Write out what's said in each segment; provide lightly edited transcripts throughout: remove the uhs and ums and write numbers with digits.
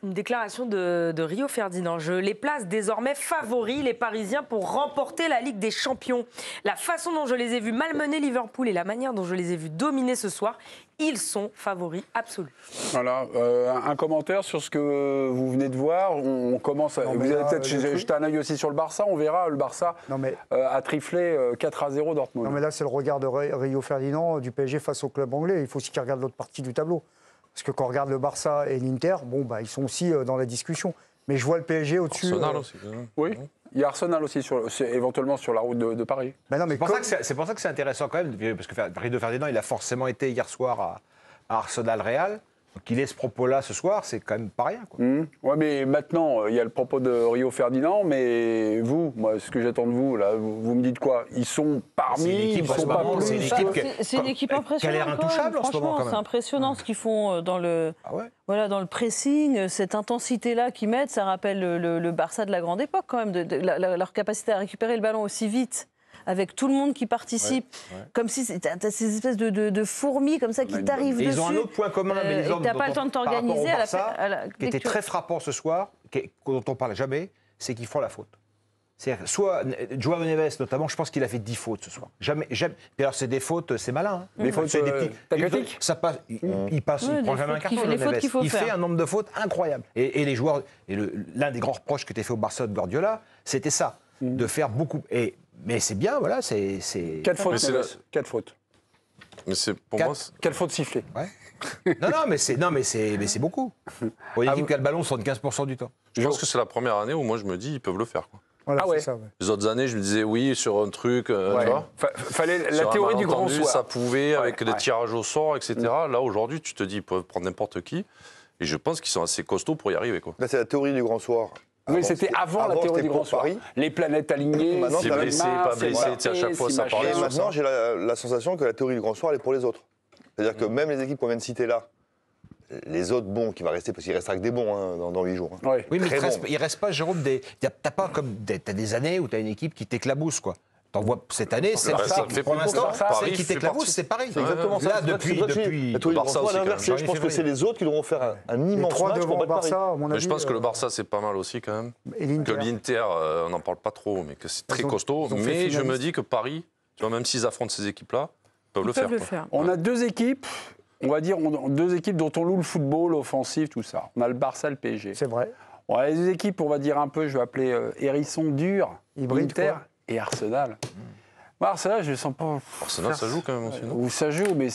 Une déclaration de Rio Ferdinand. Je les place désormais favoris, les Parisiens, pour remporter la Ligue des Champions. La façon dont je les ai vus malmener Liverpool et la manière dont je les ai vus dominer ce soir, ils sont favoris absolus. Voilà, un commentaire sur ce que vous venez de voir. On commence. Vous allez peut-être jeter un œil aussi sur le Barça. On verra. Le Barça a triflé 4-0 Dortmund. Non, mais là, c'est le regard de Rio Ferdinand du PSG face au club anglais. Il faut aussi qu'il regarde l'autre partie du tableau. Parce que quand on regarde le Barça et l'Inter, ils sont aussi dans la discussion. Mais je vois le PSG au-dessus. Arsenal aussi. Oui, il y a Arsenal aussi, éventuellement sur la route de Paris. Ben non, mais c'est pour ça que c'est intéressant quand même, parce que Rio Ferdinand, il a forcément été hier soir à Arsenal Real. Donc il ait ce propos-là ce soir, c'est quand même pas rien. Oui, mais maintenant, il y a le propos de Rio Ferdinand, mais vous, moi, ce que j'attends de vous, là, vous me dites quoi? Ils sont parmi, ils sont pas plus. C'est une équipe impressionnante. Qui a l'air intouchable en ce moment, quand même. C'est impressionnant ce qu'ils font dans le pressing, cette intensité-là qu'ils mettent. Ça rappelle le Barça de la grande époque, quand même, leur capacité à récupérer le ballon aussi vite, avec tout le monde qui participe, comme si t'as ces espèces de fourmis comme ça qui t'arrivent dessus. Ils ont un autre point commun, mais t'as pas le temps de t'organiser qui était très frappant ce soir, dont on parle jamais, c'est qu'ils font la faute. C'est-à-dire, soit Joao Neves notamment, je pense qu'il a fait 10 fautes ce soir. Jamais. Et alors c'est des fautes, c'est malin. Des fautes tactiques. Ça passe. Il prend jamais un carton. Il fait un nombre de fautes incroyable. Et les joueurs, l'un des grands reproches qui était fait au Barça de Guardiola, c'était ça, de faire beaucoup. Mais c'est bien, voilà, c'est... 4 fautes. 4 fautes. Mais c'est pour moi... 4 fautes sifflées. Ouais. non, mais c'est beaucoup. Pour une équipe qui a le ballon 75% du temps. Je pense que c'est la première année où moi je me dis ils peuvent le faire. Quoi. Voilà, ça, Les autres années, je me disais oui, sur un truc, tu vois. Fallait la théorie du grand soir. Ça pouvait, avec des tirages au sort, etc. Là, aujourd'hui, tu te dis, ils peuvent prendre n'importe qui. Et je pense qu'ils sont assez costauds pour y arriver. Quoi. Là, c'est la théorie du grand soir. Oui, c'était avant la théorie du grand soir. Les planètes alignées, si blessé, pas blessé, à chaque fois ça parlait. Et maintenant, j'ai la sensation que la théorie du grand soir, elle est pour les autres. C'est-à-dire que même les équipes qu'on vient de citer là, les autres bons qui vont rester, parce qu'il restera que des bons dans 8 jours. Oui, mais il ne reste pas, Jérôme, t'as pas comme t'as des années où t'as une équipe qui t'éclabousse, quoi. T'en vois cette année, pour l'instant, c'est qui t'éclabousse, c'est pareil. C'est exactement ça. Là, depuis la théorie du grand soir, l'inversé. Je pense que c'est les autres qui devront faire un immense match pour battre Paris. Mais je pense que le Barça, c'est pas mal aussi, quand même. Que l'Inter, on n'en parle pas trop, mais que c'est très costaud. Mais je me dis que Paris, tu vois, même s'ils affrontent ces équipes-là, peuvent le faire. On a deux équipes. On va dire deux équipes dont on loue le football, offensif, tout ça. On a le Barça, le PSG. C'est vrai. On a les deux équipes, on va dire un peu, je vais appeler hérisson dur, Inter et Arsenal. Moi, Arsenal, je ne sens pas. Arsenal, ça joue quand même aussi, non? Ou ça joue, mais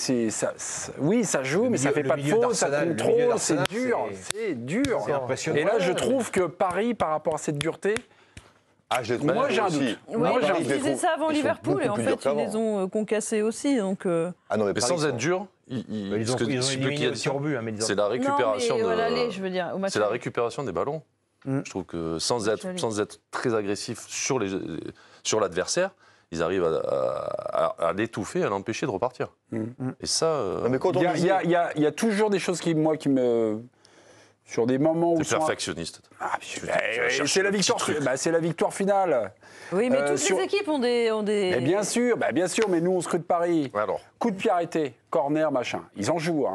oui, ça joue, mais ça ne fait pas de faute, ça contrôle, c'est dur. C'est dur. Et là, je trouve que Paris, par rapport à cette dureté. Moi, j'ai un doute. Ils disaient ça avant Liverpool et en fait, ils les ont concassés aussi. Donc, mais sans être dur, ils ont éliminé le tir au but. C'est la récupération c'est la récupération des ballons. Je trouve que sans être très agressif sur l'adversaire, ils arrivent à l'étouffer, à l'empêcher de repartir. Et ça... Il y a toujours des choses qui me... Sur des moments où... C'est perfectionniste. C'est la victoire finale. Oui, mais toutes les équipes ont des... Mais bien sûr, mais nous, on scrute Paris. Alors. Coup de pied arrêté, corner, machin. Ils en jouent.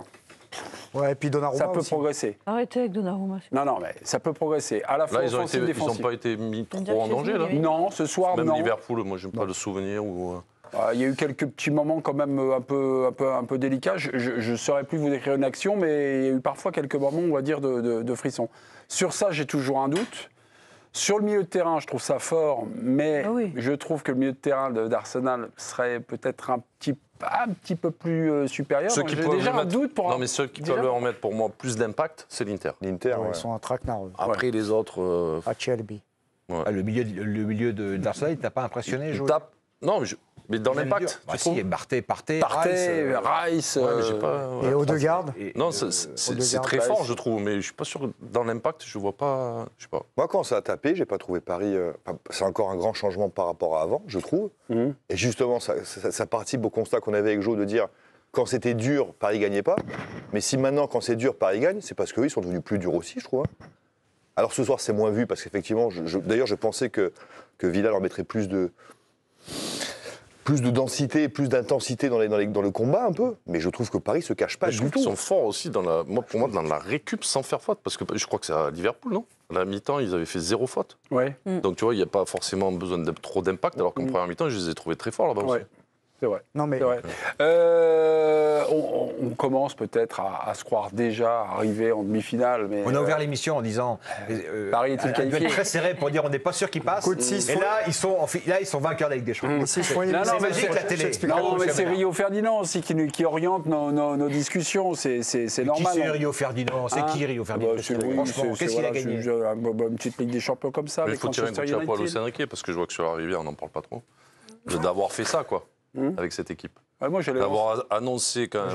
Ouais, et puis Donnarumma ça peut progresser. Arrêtez avec Donnarumma. Non, mais ça peut progresser. À la fois là, offensif, défensif. Ils n'ont pas été mis trop en danger, là? Non, ce soir, non. Même Liverpool, moi, je n'ai pas le souvenir où... Il y a eu quelques petits moments quand même un peu délicats. Je ne saurais plus vous décrire une action, mais il y a eu parfois quelques moments, on va dire, de frisson. Sur ça, j'ai toujours un doute. Sur le milieu de terrain, je trouve ça fort, mais je trouve que le milieu de terrain d'Arsenal serait peut-être un petit peu plus supérieur. J'ai déjà un doute pour... Non, mais ceux qui peuvent leur mettre, pour moi, plus d'impact, c'est l'Inter. L'Inter, ils sont un traquenard. Après, les autres... Acerbi. Le milieu d'Arsenal, il t'a pas impressionné, Joe? Non, mais dans l'impact, tu trouves? Partey, Rice, et Odegaard. Non, c'est très fort, je trouve, mais je ne suis pas sûr. Dans l'impact, je ne vois pas, je sais pas. Moi, quand ça a tapé, je n'ai pas trouvé Paris... c'est encore un grand changement par rapport à avant, je trouve. Et justement, ça participe au constat qu'on avait avec Jo de dire, quand c'était dur, Paris ne gagnait pas. Mais si maintenant, quand c'est dur, Paris gagne, c'est parce qu'eux, ils sont devenus plus durs aussi, je trouve. Alors ce soir, c'est moins vu, parce qu'effectivement, d'ailleurs, je pensais que Villa leur mettrait plus de plus de densité, plus d'intensité dans le combat un peu. Mais je trouve que Paris se cache pas du tout. Ils sont forts aussi pour moi, dans la récup sans faire faute. Parce que je crois que c'est à Liverpool, non? À la mi-temps, ils avaient fait 0 faute. Ouais. Donc tu vois, il n'y a pas forcément besoin de trop d'impact, alors qu'en première mi-temps, je les ai trouvés très forts là-bas aussi. C'est vrai. Non, mais... C'est vrai. On commence peut-être à se croire déjà arrivé en demi-finale. Mais on a ouvert l'émission en disant Paris est-il qualifié? très serré pour dire on n'est pas sûr qu'ils passent. Et là, ils sont vainqueurs de la Ligue des Champions. C'est magique la télé. Non, mais c'est Rio Ferdinand aussi qui oriente nos discussions. C'est normal. Qui c'est Rio Ferdinand? C'est qui Rio Ferdinand? Franchement, qu'est-ce qu'il a gagné? Une petite Ligue des Champions comme ça. Il faut tirer un coup de chapeau à Luis Enrique, parce que je vois que sur la Rivière, on n'en parle pas trop. D'avoir fait ça, quoi. Avec cette équipe. D'avoir annoncé quand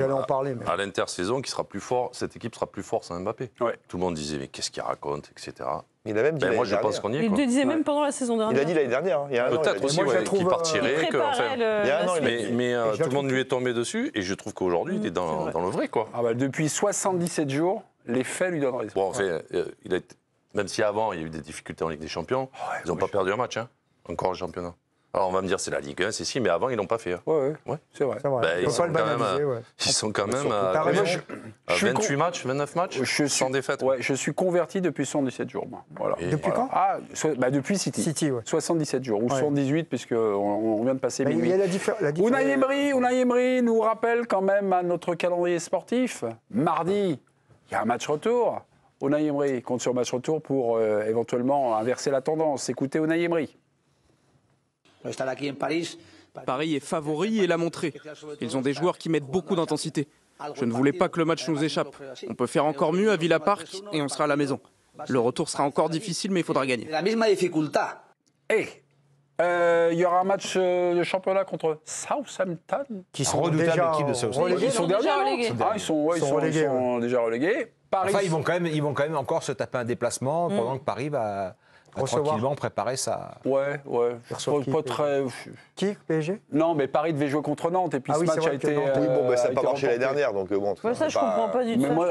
même à l'intersaison qu'il sera plus fort, cette équipe sera plus forte sans Mbappé. Tout le monde disait mais qu'est-ce qu'il raconte, etc. Il a même dit moi je pense qu'on y est. Il le disait même pendant la saison dernière. Il a dit l'année dernière. Peut-être aussi qu'il partirait. Mais tout le monde lui est tombé dessus et je trouve qu'aujourd'hui il est dans le vrai, quoi. Depuis 77 jours, les faits lui donnent raison. Bon, en fait, même si avant il y a eu des difficultés en Ligue des Champions, ils n'ont pas perdu un match, encore en championnat. Alors on va me dire c'est la Ligue 1, c'est si, mais avant ils l'ont pas fait. Ouais. C'est vrai. Ils sont quand même à 28 matchs, 29 matchs, sans défaite. Ouais, je suis converti depuis 77 jours. Moi. Voilà. Depuis quand? Depuis City. 77 jours, ou 78, puisqu'on vient de passer minuit. Unai Emery nous rappelle quand même à notre calendrier sportif. Mardi, il y a un match retour. Unai Emery compte sur match retour pour éventuellement inverser la tendance. Écoutez Unai Emery. Paris est favori et l'a montré. Ils ont des joueurs qui mettent beaucoup d'intensité. Je ne voulais pas que le match nous échappe. On peut faire encore mieux à Villa Park et on sera à la maison. Le retour sera encore difficile, mais il faudra gagner. Il y aura un match de championnat contre Southampton. Qui sont redoutables équipe de Southampton. Ils sont déjà relégués. Ils sont déjà relégués. Paris... Enfin, ils vont quand même encore se taper un déplacement pendant que Paris va tranquillement préparer ça. Ouais. Pas très... Qui, PSG? Non, mais Paris devait jouer contre Nantes et puis ce match a été... ça n'a pas marché l'année dernière, donc bon. Ça, je comprends pas du tout. Mais moi,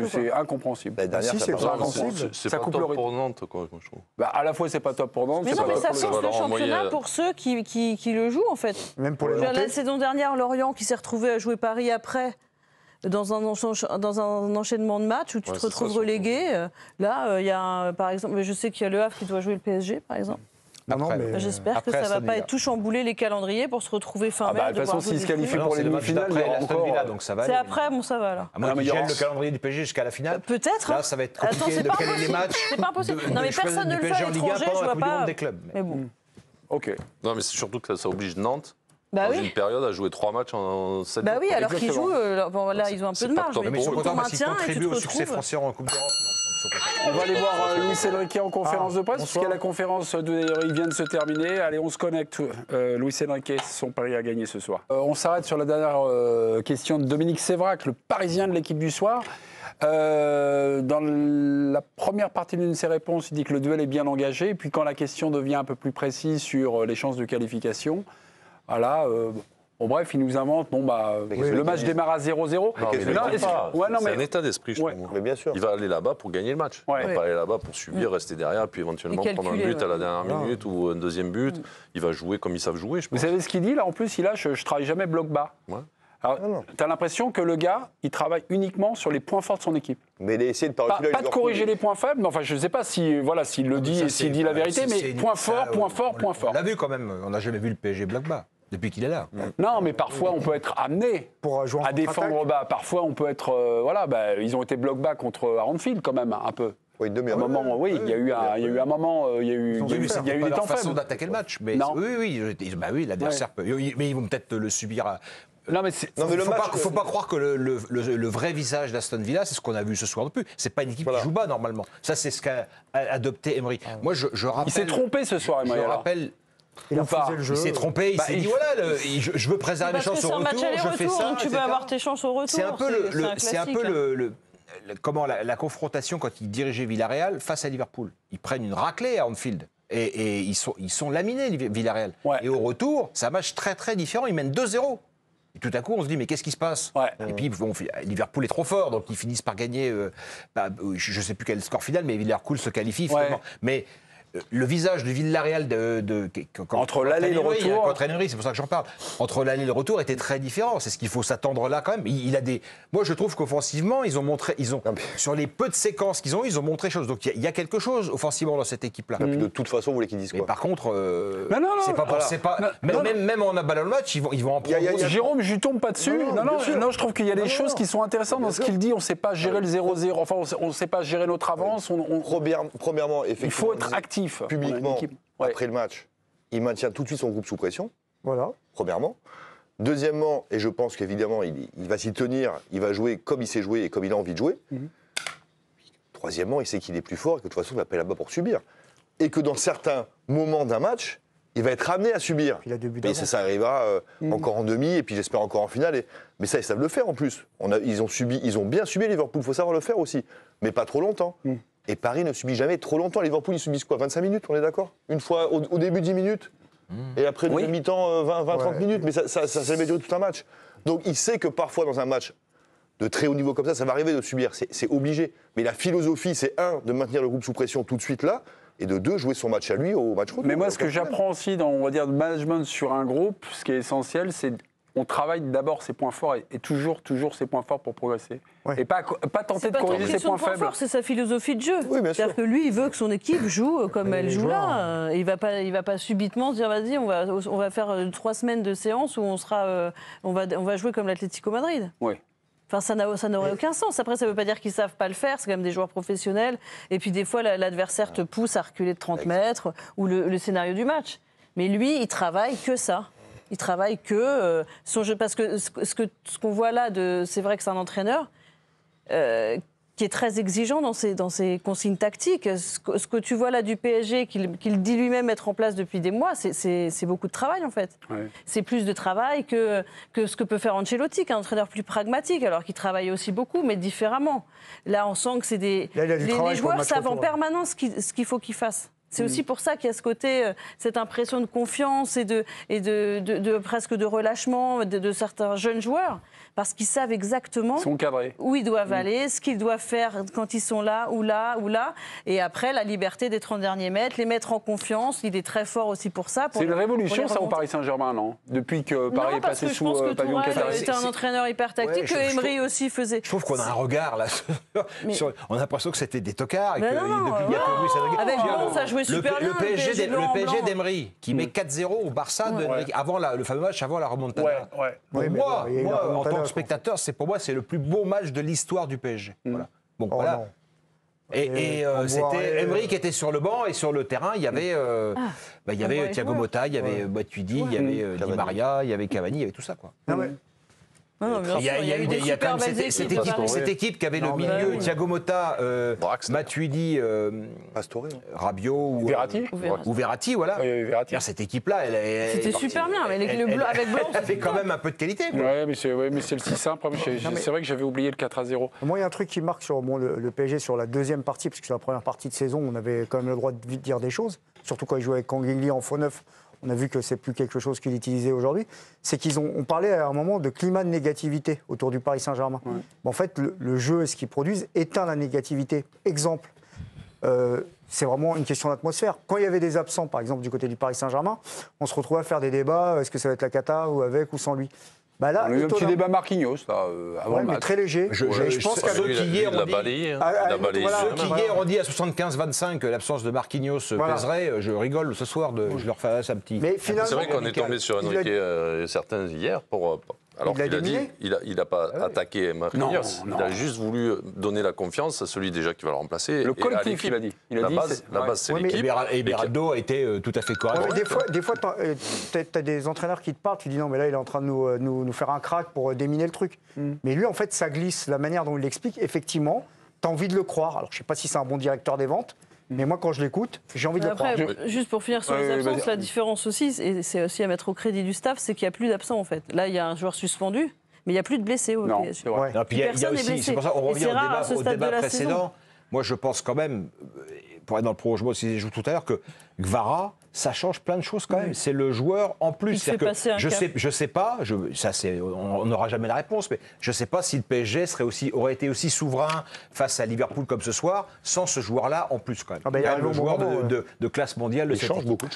c'est incompréhensible. L'année dernière, c'est pas incompréhensible. C'est pas top pour Nantes, quoi, je trouve. À la fois, c'est pas top pour Nantes. Mais non, mais ça force le championnat pour ceux qui le jouent, en fait. Même pour les Nantais. La saison dernière, Lorient qui s'est retrouvé à jouer Paris après... Dans un enchaînement de matchs où tu te retrouves relégué. Là, il y a, par exemple, je sais qu'il y a Le Havre qui doit jouer le PSG, par exemple. J'espère que ça ne va pas être tout chamboulé les calendriers pour se retrouver fin mai. De toute façon, s'ils se qualifient pour les demi-finales, il y aura encore... donc ça va. C'est après, bon, ça va là. À moins qu'ils gèlent le calendrier du PSG jusqu'à la finale. Peut-être. Là, ça va être compliqué de caler les matchs. C'est pas impossible. Non, mais personne ne le fait à l'étranger, je vois pas. Mais bon. Ok. Non, mais c'est surtout que ça oblige Nantes. Dans une période à jouer 3 matchs en 7 jours. Oui, alors qu'ils jouent, là, ils ont un peu de marge. Mais ils sont contents parce qu'ils contribuent au succès retrouves... français en Coupe d'Europe. On va aller voir Luis Enrique en conférence de presse, puisque la conférence il vient de se terminer. Dans on se connecte. Luis Enrique, son pari à gagner ce soir. On s'arrête sur la dernière question de Dominique Sévrac, le Parisien de l'équipe du soir. Dans la première partie d'une de ses réponses, il dit que le duel est bien engagé. Et puis quand la question devient un peu plus précise sur les chances de qualification, voilà, bref, il nous invente, le match démarre à 0-0. C'est un état d'esprit, je trouve. Mais bien sûr. Il va aller là-bas pour gagner le match. Il ne va pas aller là-bas pour subir, rester derrière, puis éventuellement prendre un but à la dernière minute ou un deuxième but. Il va jouer comme ils savent jouer, je pense. Vous savez ce qu'il dit, là, en plus, il a « je travaille jamais bloc bas ». Tu as l'impression que le gars, il travaille uniquement sur les points forts de son équipe. Mais il a essayé de pas corriger les points faibles, mais enfin, je ne sais pas s'il le dit et s'il dit la vérité, mais point fort. On l'a vu quand même, on n'a jamais vu le PSG bloc bas. Depuis qu'il est là. Non, mais parfois on peut être amené à défendre bas. Parfois on peut être... ils ont été bloc bas contre Anfield quand même, un peu. Oui, il y a eu un moment, il y a eu des temps faibles. Façon d'attaquer le match. Mais oui, l'adversaire peut. Mais ils vont peut-être le subir. Non, mais faut pas croire que le vrai visage d'Aston Villa, c'est ce qu'on a vu ce soir non plus. C'est pas une équipe qui joue bas normalement. Ça, c'est ce qu'a adopté Emery. Moi, je rappelle. Il s'est trompé ce soir, Emery. Je rappelle. Il s'est trompé, il s'est dit voilà, je veux préserver mes chances au retour, je fais ça. Tu veux avoir tes chances au retour. C'est un peu la confrontation quand ils dirigeaient Villarreal face à Liverpool. Ils prennent une raclée à Anfield. Et ils sont laminés, Villarreal. Et au retour, c'est un match très très différent. Ils mènent 2-0. Et tout à coup, on se dit, mais qu'est-ce qui se passe ? Et puis, Liverpool est trop fort, donc ils finissent par gagner, je ne sais plus quel score final, mais Liverpool se qualifie finalement. Mais le visage du Villarreal entre l'aller et le retour. Contre Henry, c'est pour ça que j'en parle. Entre l'aller et le retour était très différent. C'est ce qu'il faut s'attendre là quand même. Il a des. Moi, je trouve qu'offensivement, sur les peu de séquences qu'ils ont eues, ils ont montré chose. Donc il y a quelque chose offensivement dans cette équipe-là. De toute façon, vous voulez qu'ils disent quoi? Mais par contre, c'est pas. Même en abattant le match, ils vont en prendre. Jérôme, je lui tombe pas dessus. Non, je trouve qu'il y a des choses qui sont intéressantes dans ce qu'il dit. On ne sait pas gérer le 0-0. Enfin, on ne sait pas gérer notre avance. Premièrement, effectivement, il faut être actif. Publiquement, après le match, il maintient tout de suite son groupe sous pression. Voilà. Premièrement. Deuxièmement, et je pense qu'évidemment, il va s'y tenir, il va jouer comme il sait jouer et comme il a envie de jouer. Troisièmement, il sait qu'il est plus fort et que de toute façon, il ne va pas là-bas pour subir. Et que dans certains moments d'un match, il va être amené à subir. Il a 2 buts mais ça arrivera encore en demi, et puis j'espère encore en finale. Mais ça, ils savent le faire en plus. Ils ont bien subi Liverpool, il faut savoir le faire aussi. Mais pas trop longtemps. Et Paris ne subit jamais trop longtemps. Liverpool, ils subissent quoi, 25 minutes, on est d'accord? Une fois au début 10 minutes, et après de mi-temps 20-30 minutes, mais ça n'a jamais duré tout un match. Donc il sait que parfois dans un match de très haut niveau comme ça va arriver de subir, c'est obligé. Mais la philosophie, c'est de maintenir le groupe sous pression tout de suite là, et de 2, jouer son match à lui au match retour. Mais moi, ce que j'apprends aussi dans, on va dire, le management sur un groupe, ce qui est essentiel, c'est on travaille d'abord ses points forts et toujours ses points forts pour progresser. Ouais. Et pas tenter de corriger ses points faibles. C'est sa philosophie de jeu. Oui, c'est-à-dire que lui, il veut que son équipe joue comme elle joue là. Il va pas subitement dire vas-y, on va faire 3 semaines de séance où on va jouer comme l'Atlético Madrid. Oui. Enfin, ça n'aurait aucun sens. Après, ça ne veut pas dire qu'ils ne savent pas le faire. C'est quand même des joueurs professionnels. Et puis, des fois, l'adversaire te pousse à reculer de 30 mètres ou le scénario du match. Mais lui, il travaille que ça. Il travaille que son jeu. Parce que ce qu'on voit là, c'est vrai que c'est un entraîneur qui est très exigeant dans ses consignes tactiques. Ce que tu vois là du PSG, qu'il dit lui-même mettre en place depuis des mois, c'est beaucoup de travail en fait. Ouais. C'est plus de travail que ce que peut faire Ancelotti, qui est un entraîneur plus pragmatique, alors qu'il travaille aussi beaucoup, mais différemment. Là, on sent que c'est les joueurs savent en permanence ce qu'il faut qu'ils fassent. C'est aussi pour ça qu'il y a ce côté, cette impression de confiance et de presque de relâchement de certains jeunes joueurs, parce qu'ils savent exactement où ils doivent aller, ce qu'ils doivent faire quand ils sont là ou là ou là. Et après, la liberté des 30 derniers mètres, les mettre en confiance, il est très fort aussi pour ça. C'est une révolution, ça, au Paris Saint-Germain, non? Depuis que Paris est passé sous pavillon qatari. C'était un entraîneur hyper tactique, que Emery aussi faisait. Je trouve qu'on a un regard là. On a l'impression que c'était des tocards. Avec Blanc, ça jouait super bien. Le PSG d'Emery, qui met 4-0 au Barça, avant le fameux match, avant la remontada. Moi, en tant que spectateur, pour moi, c'est le plus beau match de l'histoire du PSG. Voilà. Bon, voilà. Et c'était Emery qui était sur le banc, et sur le terrain, il y avait Thiago Motta, il y avait Matuidi, il y avait Di Maria, il y avait Cavani, il y avait tout ça, quoi. Il y a quand même cette équipe qui avait le milieu, Thiago Motta, Matuidi, Rabiot ou Verratti, voilà. Cette équipe-là, c'était super bien, avec Blanc. Elle avait quand même un peu de qualité. Oui, mais c'est le 6-1. C'est vrai que j'avais oublié le 4-0. Moi, il y a un truc qui marque sur le PSG sur la deuxième partie, parce que sur la première partie de saison, on avait quand même le droit de vite dire des choses, surtout quand il jouait avec Kangili en faux neuf. On a vu que c'est plus quelque chose qu'il utilisait aujourd'hui. C'est on parlait à un moment de climat de négativité autour du Paris Saint-Germain. Ouais. En fait, le jeu et ce qu'ils produisent éteint la négativité. Exemple, c'est vraiment une question d'atmosphère. Quand il y avait des absents, par exemple, du côté du Paris Saint-Germain, on se retrouvait à faire des débats. Est-ce que ça va être la cata, ou avec, ou sans lui? Bah là, on a eu un petit débat Marquinhos là, avant le match. Mais très léger. Je pense qu'à ceux qui hier ont dit à 75-25 que l'absence de Marquinhos pèserait, je rigole ce soir, je leur fais un petit... Mais finalement, c'est vrai qu'on est tombé sur Enrique et certains hier alors qu'il a dit, il n'a pas attaqué Marquinhos, il a juste voulu donner la confiance à celui déjà qui va le remplacer. Le collectif, il a dit. La base, c'est l'équipe. Et Beraldo a été tout à fait correct. Des fois, tu as des entraîneurs qui te parlent, tu dis non, mais là, il est en train de nous faire un crack pour déminer le truc. Mais lui, en fait, ça glisse. La manière dont il l'explique, effectivement, tu as envie de le croire. Alors, je ne sais pas si c'est un bon directeur des ventes. Mais moi, quand je l'écoute, j'ai envie de le croire. Juste pour finir sur les absences, la différence aussi, et c'est aussi à mettre au crédit du staff, c'est qu'il n'y a plus d'absents en fait. Là, il y a un joueur suspendu, mais il n'y a plus de blessés au PSG. C'est vrai. Puis il y a aussi, c'est pour ça qu'on revient au débat précédent. Moi, je pense quand même, pour être dans le prolongement, si je joue tout à l'heure, que Kvara, ça change plein de choses quand même. C'est le joueur en plus. Je sais pas, on n'aura jamais la réponse, mais je sais pas si le PSG aurait été aussi souverain face à Liverpool comme ce soir, sans ce joueur-là en plus quand même. Il y a le joueur de classe mondiale. Il change beaucoup.